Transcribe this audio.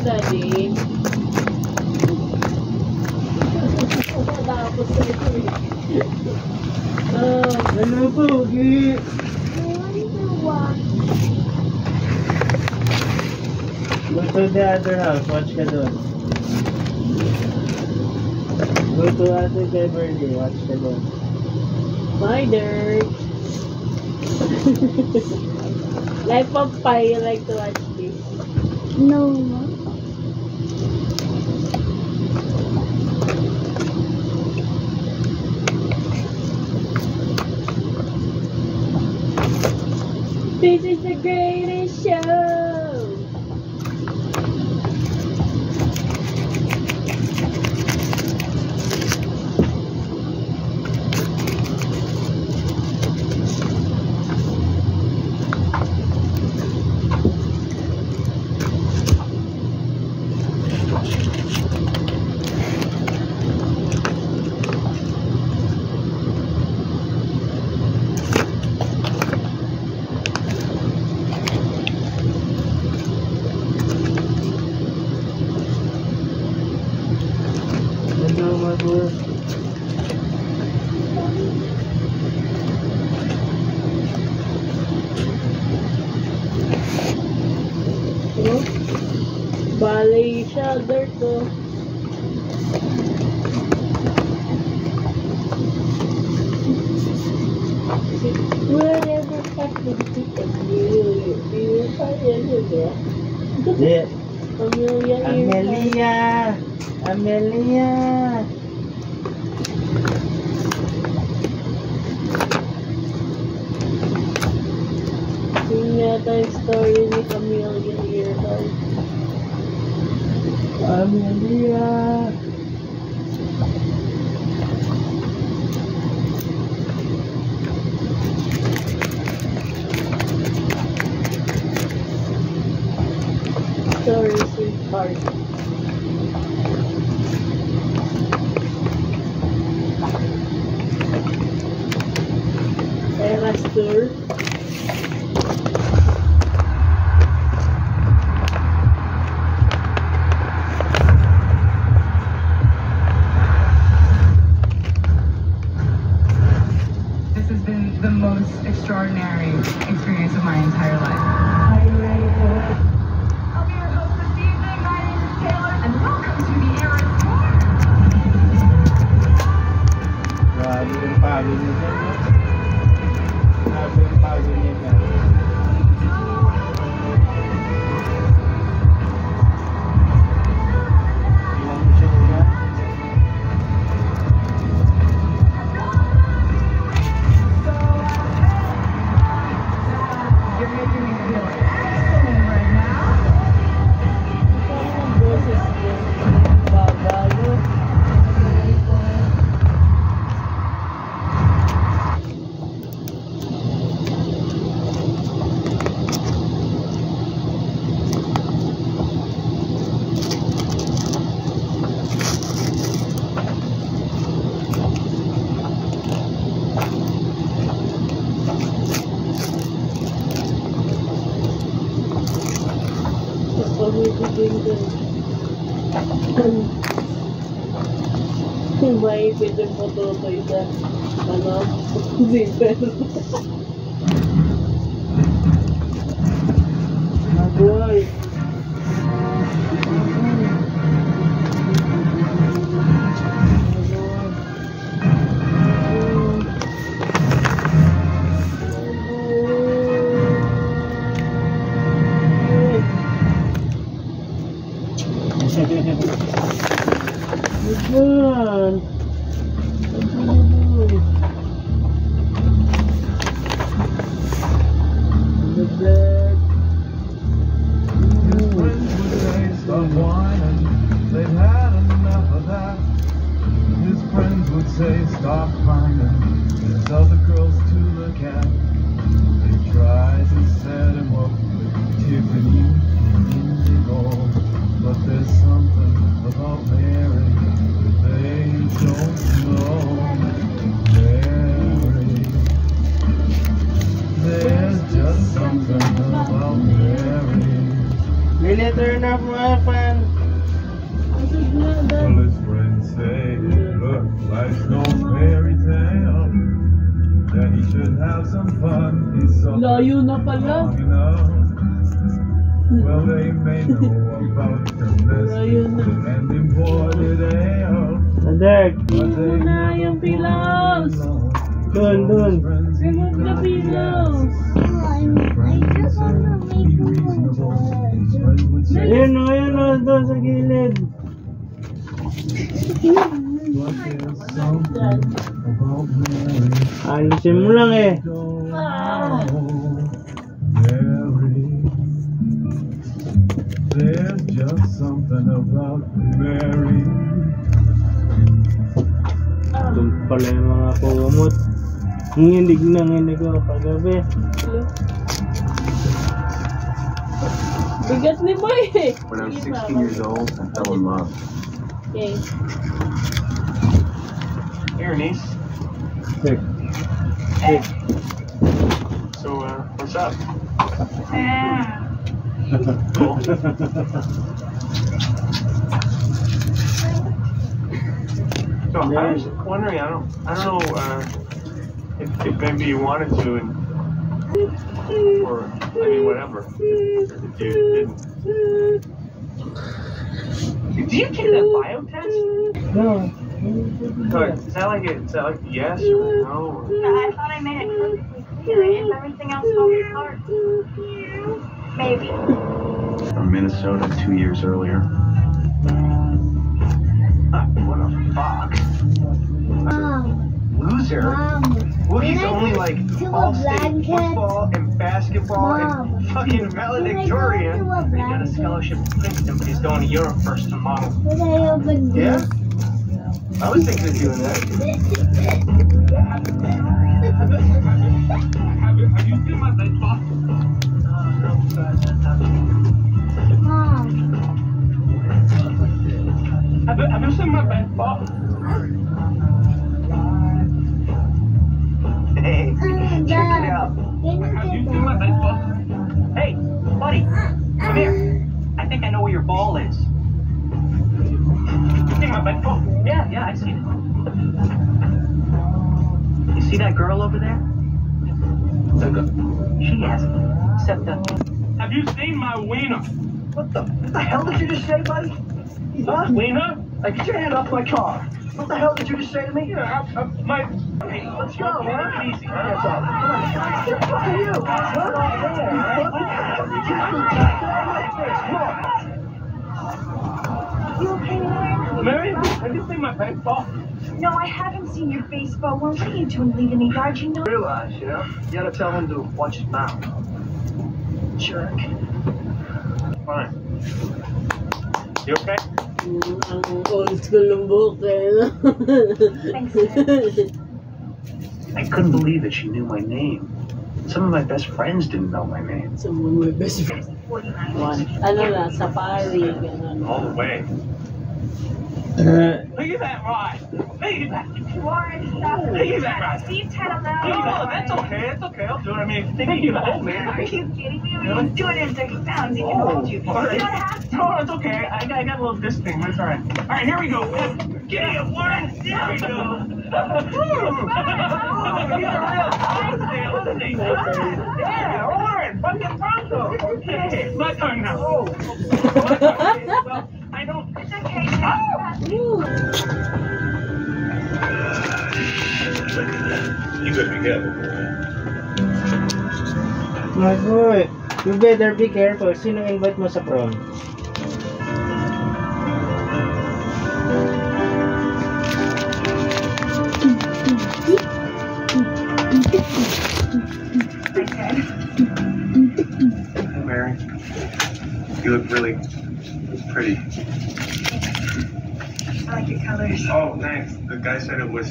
Daddy. Tapos sa ito eh. Ano pogi? Go to the other house, watch ka doon. Go to Ate Beverly, watch ka doon. My dirt. Life of Pi, you like to watch this? No. This is the greatest show! Hello, my boy. Oh, balay siya, dirt ko. Whatever happened to Amelia? Do you find Amelia? Yeah. Amelia. Amelia. Yun yata yung story ni Amelia Earhart. Amelia. Story Sweetheart. Eras Tour. This has been the most extraordinary experience of my entire life. Are you ready for it? I'll be your host this evening. My name is Taylor, and welcome to the Eras Tour. Grabe yung pagod niya dyan, no? Grabe yung pagod niya dyan. Ilang mo siya niya? You're making me feel excellent right now. Ang boses niya. Babago. Pag-ibigin ko. Maipit yung patutoy sa zipper. Magoy! Good. Stop whining, they've had enough of that. His friends would say, stop crying, there's other girls to look at. They tried to set him up with Tiffany and Indigo, but there's something about Mary that they don't know. Mary, there's just something about Mary. Really turn off my fan. Life's no fairy tale. That he should have some fun. He's so Layo na pala. long enough. Well, they may know about the Layo na. and imported ale. Nadek! But they na never yung pilaws. fall in love. Dun. Remove the pillows. Ayun o, doon sa gilid. Alisin mo lang eh. There's just something about Mary. Doon pala yung mga kumot. Nginig na nginig ako kagabi. Bigat ni Boy eh. When I was 16 years old, I fell in love. Okay. Here, niece. Sick. So, what's up? So I was wondering, I don't know if maybe you wanted to, or I mean whatever. If you didn't. Did you take that bio test? No. So is that like a yes or no? Or? I thought I made it perfectly clear. Is everything else falling apart? Maybe. From Minnesota 2 years earlier. What a fuck. Loser. Wookie's only like all-state football and basketball and fucking valedictorian. He got a scholarship to Princeton, but he's going to Europe first tomorrow. Yeah? I was thinking of doing that. Have you seen my bed box? Have you seen my bed box? Hey, check it out. Have you seen my bed box? Hey, buddy, come here. I think I know where your ball is. You see my bed box? Yeah, I see it. You see that girl over there? She has it. Except have you seen my wiener? What the hell did you just say, buddy? Huh? Wiener? Get your hand off my car. What the hell did you just say to me? Yeah, Hey, let's go, huh? Easy. Hands off. Come on. You. You okay, Lauren? Mary, have you seen my baseball? No, I haven't seen your baseball. What are you doing leaving me, guard? You know? Realize, you gotta tell him to watch his mouth. Jerk. Fine. You okay? Ang old school ng book eh. Thanks, Dad. I couldn't believe that she knew my name. Some of my best friends didn't know my name. Some of my best friends. 49. One. Ano na, safari. Ganun. All the way. Look at that ride. Look at that. Warren, stop. Look at that ride. Steve had a loud. Oh, that's okay. That's okay. I'll do it. I mean, if you think you hold me. Are you kidding me? He's 230 pounds. He can hold you. You All right. don't have to. No, it's okay. I got a little this thing. That's all right. All right, here we go. Get it, Warren. There we go. He's a real Clydesdale, isn't he? Yeah, Warren. Fucking Bronco. Okay. My turn now. Oh. Well, I don't. It's okay. You better be careful. My boy, you better be careful. Sino invite mo sa prom? Hey, Mary. You look really pretty. I like your colors. Oh, thanks. The guy said it was